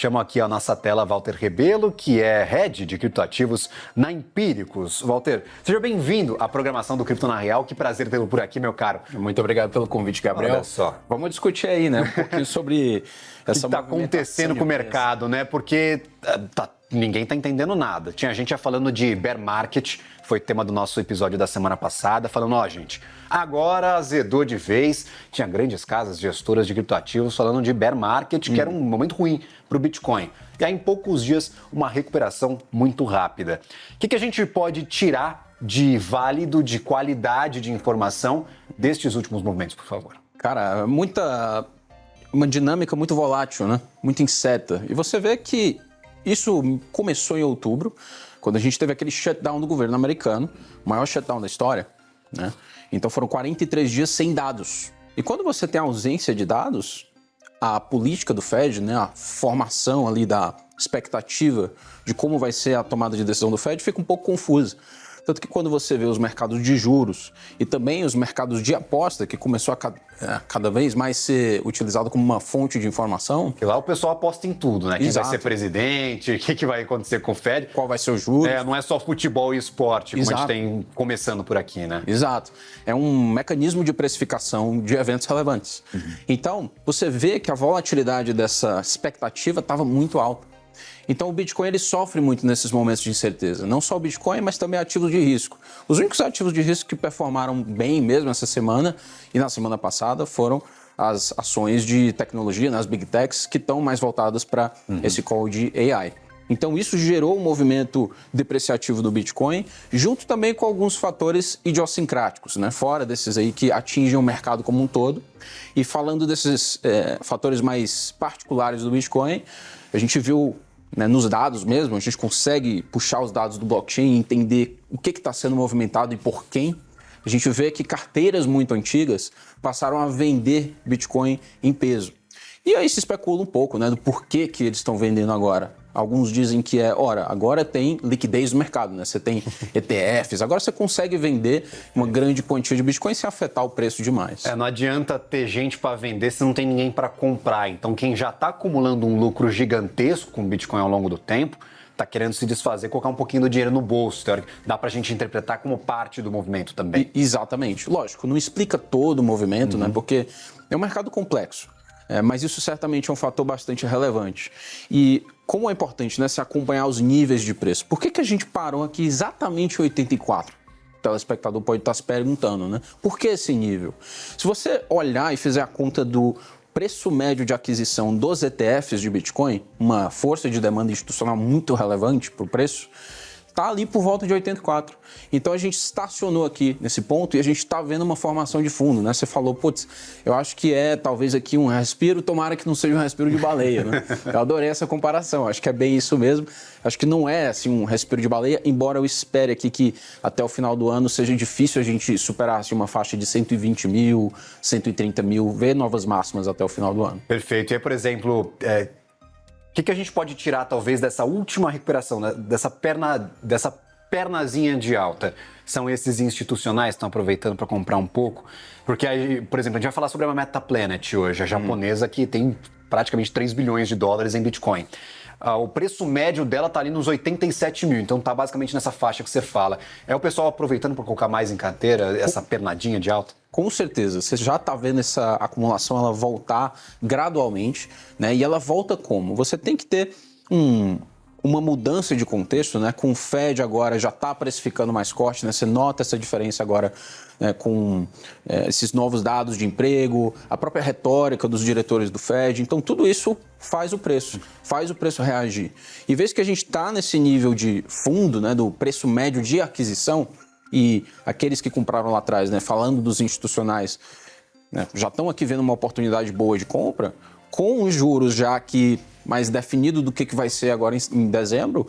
Chamo aqui a nossa tela Walter Rebelo, que é Head de Criptoativos na Empíricos. Walter, seja bem-vindo à programação do Cripto na Real. Que prazer tê-lo por aqui, meu caro. Muito obrigado pelo convite, Gabriel. Olha só. Vamos discutir aí, né, um pouquinho sobre essa o que está acontecendo com o mercado, né? Porque ninguém está entendendo nada. Tinha gente já falando de bear market, foi tema do nosso episódio da semana passada, falando, gente, agora azedou de vez. Tinha grandes casas gestoras de criptoativos falando de bear market, que era um momento ruim para o Bitcoin. E aí, em poucos dias, uma recuperação muito rápida. O que a gente pode tirar de válido, de qualidade de informação destes últimos movimentos, por favor? Cara, uma dinâmica muito volátil, né? Muito incerta. E você vê que isso começou em outubro, quando a gente teve aquele shutdown do governo americano, o maior shutdown da história, né? Então foram 43 dias sem dados. E quando você tem ausência de dados, a política do Fed, né, a formação ali da expectativa de como vai ser a tomada de decisão do Fed fica um pouco confusa. Tanto que quando você vê os mercados de juros e também os mercados de aposta, que começou a cada vez mais ser utilizado como uma fonte de informação... E lá o pessoal aposta em tudo, né? Quem vai ser presidente, o que vai acontecer com o Fed. Qual vai ser o juros. Não é só futebol e esporte, como a gente tem começando por aqui, né? Exato. É um mecanismo de precificação de eventos relevantes. Então, você vê que a volatilidade dessa expectativa estava muito alta. Então o Bitcoin ele sofre muito nesses momentos de incerteza. Não só o Bitcoin, mas também ativos de risco. Os únicos ativos de risco que performaram bem mesmo essa semana e na semana passada foram as ações de tecnologia, né, as Big Techs, que estão mais voltadas para esse call de AI. Então isso gerou um movimento depreciativo do Bitcoin, junto também com alguns fatores idiosincráticos, né, fora desses aí que atingem o mercado como um todo. E falando desses fatores mais particulares do Bitcoin, a gente viu... nos dados mesmo, a gente consegue puxar os dados do blockchain e entender o que está sendo movimentado e por quem. A gente vê que carteiras muito antigas passaram a vender Bitcoin em peso. E aí se especula um pouco, né, do porquê que eles estão vendendo agora. Alguns dizem que agora tem liquidez no mercado, né? Você tem ETFs, agora você consegue vender uma grande quantia de Bitcoin sem afetar o preço demais. Não adianta ter gente para vender se não tem ninguém para comprar. Então quem já está acumulando um lucro gigantesco com o Bitcoin ao longo do tempo, está querendo se desfazer, colocar um pouquinho do dinheiro no bolso. Dá para a gente interpretar como parte do movimento também. Exatamente. Lógico, não explica todo o movimento, né? Porque é um mercado complexo. Mas isso certamente é um fator bastante relevante. E como é importante, né, se acompanhar os níveis de preço. Por que a gente parou aqui exatamente em 84? O telespectador pode estar se perguntando, né? Por que esse nível? Se você olhar e fizer a conta do preço médio de aquisição dos ETFs de Bitcoin, uma força de demanda institucional muito relevante para o preço, está ali por volta de 84. Então a gente estacionou aqui nesse ponto e a gente está vendo uma formação de fundo, né? Você falou, eu acho que talvez aqui um respiro, tomara que não seja um respiro de baleia, né? Eu adorei essa comparação, acho que é bem isso mesmo. Acho que não é assim um respiro de baleia, embora eu espere aqui que até o final do ano seja difícil a gente superar assim, uma faixa de 120 mil, 130 mil, ver novas máximas até o final do ano. Perfeito. E aí, por exemplo... O que a gente pode tirar, talvez, dessa última recuperação, né? dessa pernazinha de alta? São esses institucionais que estão aproveitando para comprar um pouco? Porque, aí, por exemplo, a gente vai falar sobre a MetaPlanet hoje, a japonesa que tem praticamente 3 bilhões de dólares em Bitcoin. O preço médio dela está ali nos 87 mil, então está basicamente nessa faixa que você fala. É o pessoal aproveitando para colocar mais em carteira, essa pernadinha de alta? Com certeza, você já está vendo essa acumulação ela voltar gradualmente, né? E ela volta como? Você tem que ter uma mudança de contexto, né? Com o Fed agora já está precificando mais corte, né? Você nota essa diferença agora, né? Com esses novos dados de emprego, a própria retórica dos diretores do Fed. Então tudo isso faz o preço reagir. E vez que a gente está nesse nível de fundo, né? Do preço médio de aquisição, e aqueles que compraram lá atrás, né, falando dos institucionais, né, já estão aqui vendo uma oportunidade boa de compra, com os juros já aqui mais definido do que vai ser agora em dezembro,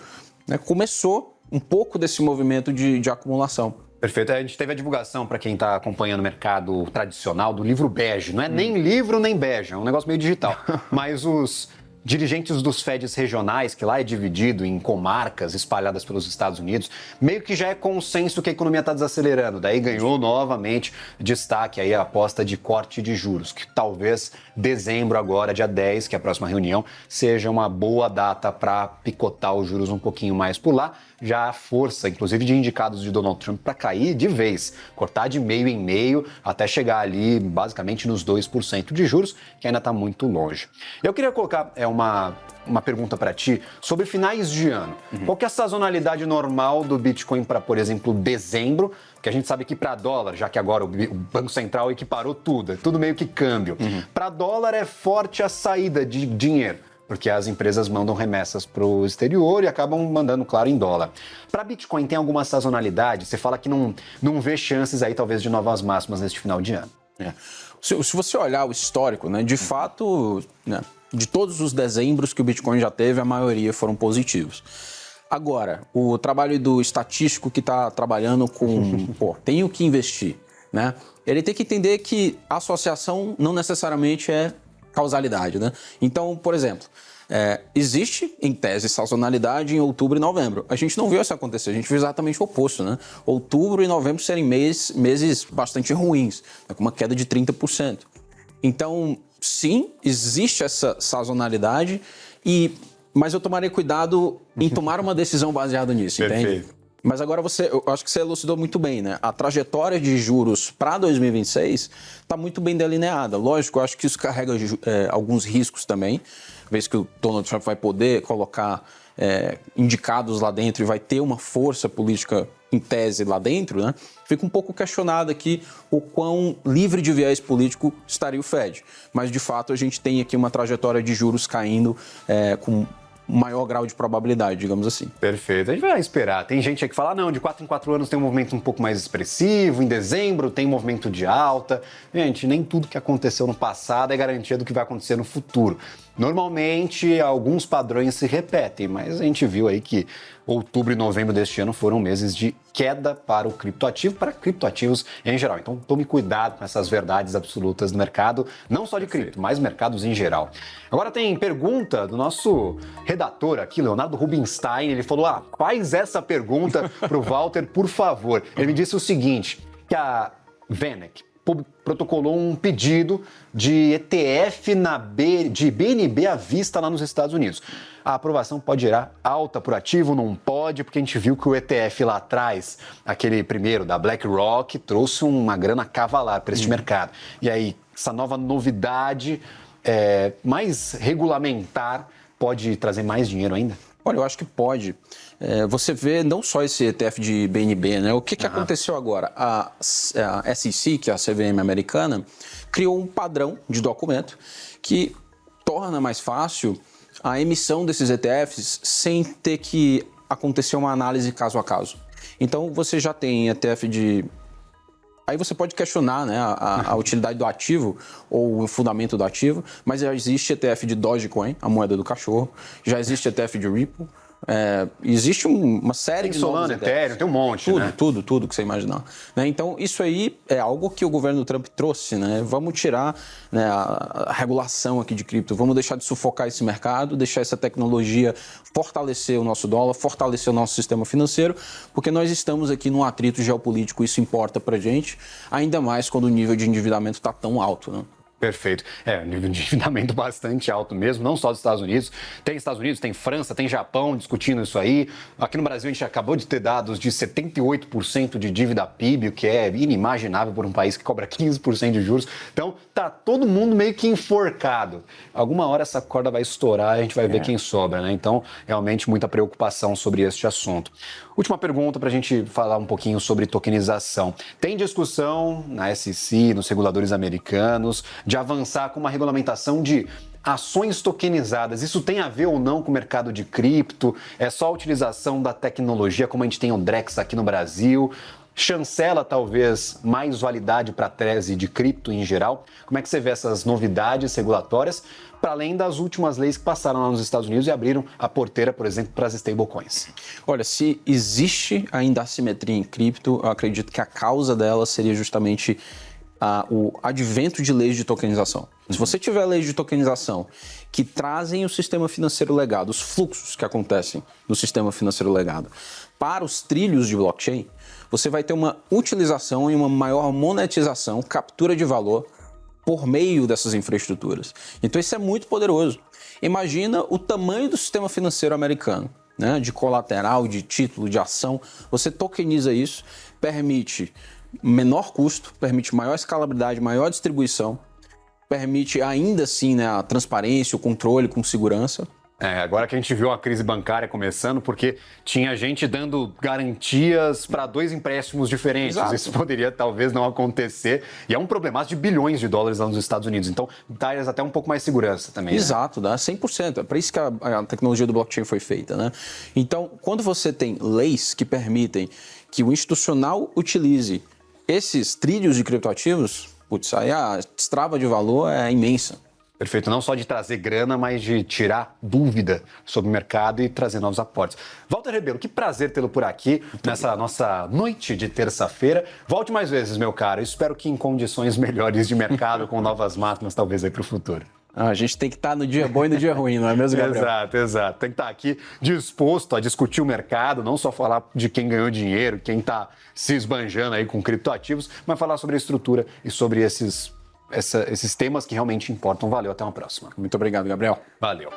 né, começou um pouco desse movimento de acumulação. Perfeito. A gente teve a divulgação, para quem está acompanhando o mercado tradicional, do livro bege. Não é nem livro nem bege, é um negócio meio digital. Mas os dirigentes dos FEDs regionais, que lá é dividido em comarcas espalhadas pelos Estados Unidos, meio que já é consenso que a economia está desacelerando. Daí ganhou novamente destaque aí a aposta de corte de juros, que talvez dezembro agora, dia 10, que é a próxima reunião, seja uma boa data para picotar os juros um pouquinho mais por lá. Já a força, inclusive, de indicados de Donald Trump para cair de vez, cortar de meio em meio até chegar ali basicamente nos 2% de juros, que ainda está muito longe. Eu queria colocar uma pergunta para ti sobre finais de ano. Qual que é a sazonalidade normal do Bitcoin para, por exemplo, dezembro? Que a gente sabe que para dólar, já que agora o Banco Central equiparou tudo, é tudo meio que câmbio. Para dólar é forte a saída de dinheiro, porque as empresas mandam remessas para o exterior e acabam mandando, claro, em dólar. Para Bitcoin tem alguma sazonalidade? Você fala que não vê chances aí, talvez, de novas máximas neste final de ano. Se você olhar o histórico, né, de fato, né, de todos os dezembros que o Bitcoin já teve, a maioria foram positivos. Agora, o trabalho do estatístico que está trabalhando com, tenho que investir, né? Ele tem que entender que a associação não necessariamente é causalidade, né? Então, por exemplo, existe, em tese, sazonalidade em outubro e novembro. A gente não viu isso acontecer, a gente viu exatamente o oposto, né? Outubro e novembro serem meses bastante ruins, né? Com uma queda de 30%. Então, sim, existe essa sazonalidade, mas eu tomaria cuidado em tomar uma decisão baseada nisso, entende? Mas agora eu acho que você elucidou muito bem, né? A trajetória de juros para 2026 está muito bem delineada. Lógico, eu acho que isso carrega alguns riscos também, vez que o Donald Trump vai poder colocar indicados lá dentro e vai ter uma força política em tese lá dentro, né? Fica um pouco questionado aqui o quão livre de viés político estaria o Fed. Mas, de fato, a gente tem aqui uma trajetória de juros caindo com maior grau de probabilidade, digamos assim. Perfeito. A gente vai esperar. Tem gente aí que fala, não, de 4 em 4 anos tem um movimento um pouco mais expressivo, em dezembro tem um movimento de alta. Gente, nem tudo que aconteceu no passado é garantia do que vai acontecer no futuro. Normalmente, alguns padrões se repetem, mas a gente viu aí que outubro e novembro deste ano foram meses de queda para o criptoativo, para criptoativos em geral. Então, tome cuidado com essas verdades absolutas do mercado, não só de cripto, mas mercados em geral. Agora tem pergunta do nosso redator aqui, Leonardo Rubinstein. Ele falou, faz essa pergunta para o Walter, por favor. Ele me disse o seguinte, que a VanEck protocolou um pedido de ETF de BNB à vista lá nos Estados Unidos. A aprovação pode gerar alta por ativo? Não pode, porque a gente viu que o ETF lá atrás, aquele primeiro da BlackRock, trouxe uma grana cavalar para este mercado. E aí, essa nova novidade mais regulamentar pode trazer mais dinheiro ainda? Olha, eu acho que pode. Você vê não só esse ETF de BNB, né? O que aconteceu agora? A SEC, que é a CVM americana, criou um padrão de documento que torna mais fácil a emissão desses ETFs sem ter que acontecer uma análise caso a caso. Então, você já tem ETF de... Aí você pode questionar, né, a utilidade do ativo ou o fundamento do ativo, mas já existe ETF de Dogecoin, a moeda do cachorro, já existe ETF de Ripple, existe uma série de Solana, Ethereum, tem um monte, tudo que você imaginar. Né? Então, isso aí é algo que o governo Trump trouxe, né? Vamos tirar, né, a regulação aqui de cripto, vamos deixar de sufocar esse mercado, deixar essa tecnologia fortalecer o nosso dólar, fortalecer o nosso sistema financeiro, porque nós estamos aqui num atrito geopolítico, isso importa pra gente, ainda mais quando o nível de endividamento está tão alto, né? Perfeito. Um nível de endividamento bastante alto mesmo, não só dos Estados Unidos. Tem Estados Unidos, tem França, tem Japão discutindo isso aí. Aqui no Brasil a gente acabou de ter dados de 78% de dívida PIB, o que é inimaginável por um país que cobra 15% de juros. Então tá todo mundo meio que enforcado. Alguma hora essa corda vai estourar e a gente vai ver quem sobra, né? Então, realmente muita preocupação sobre este assunto. Última pergunta para a gente falar um pouquinho sobre tokenização. Tem discussão na SEC, nos reguladores americanos, de avançar com uma regulamentação de ações tokenizadas. Isso tem a ver ou não com o mercado de cripto? É só a utilização da tecnologia, como a gente tem o Drex aqui no Brasil? Chancela, talvez, mais validade para a tese de cripto em geral? Como é que você vê essas novidades regulatórias, para além das últimas leis que passaram lá nos Estados Unidos e abriram a porteira, por exemplo, para as stablecoins? Olha, se existe ainda assimetria em cripto, eu acredito que a causa dela seria justamente o advento de leis de tokenização. Se você tiver leis de tokenização que trazem o sistema financeiro legado, os fluxos que acontecem no sistema financeiro legado. Para os trilhos de blockchain, você vai ter uma utilização e uma maior monetização, captura de valor por meio dessas infraestruturas. Então isso é muito poderoso. Imagina o tamanho do sistema financeiro americano, né? De colateral, de título, de ação. Você tokeniza isso, permite menor custo, permite maior escalabilidade, maior distribuição, permite ainda assim, né, a transparência, o controle com segurança. Agora que a gente viu a crise bancária começando, porque tinha gente dando garantias para 2 empréstimos diferentes. Exato. Isso poderia talvez não acontecer. E é um problemaço de bilhões de dólares lá nos Estados Unidos. Então, dá eles até um pouco mais de segurança também. Exato, dá 100%. É para isso que a tecnologia do blockchain foi feita, né? Então, quando você tem leis que permitem que o institucional utilize esses trilhos de criptoativos, putz, aí a destrava de valor é imensa. Perfeito, não só de trazer grana, mas de tirar dúvida sobre o mercado e trazer novos aportes. Walter Ribeiro, que prazer tê-lo por aqui nessa nossa noite de terça-feira. Volte mais vezes, meu caro. Espero que em condições melhores de mercado, com novas máquinas, talvez aí para o futuro. A gente tem que estar no dia bom e no dia ruim, não é mesmo, Gabriel? Exato. Tem que estar aqui disposto a discutir o mercado, não só falar de quem ganhou dinheiro, quem está se esbanjando aí com criptoativos, mas falar sobre a estrutura e sobre esses temas que realmente importam. Valeu, até uma próxima. Muito obrigado, Gabriel. Valeu.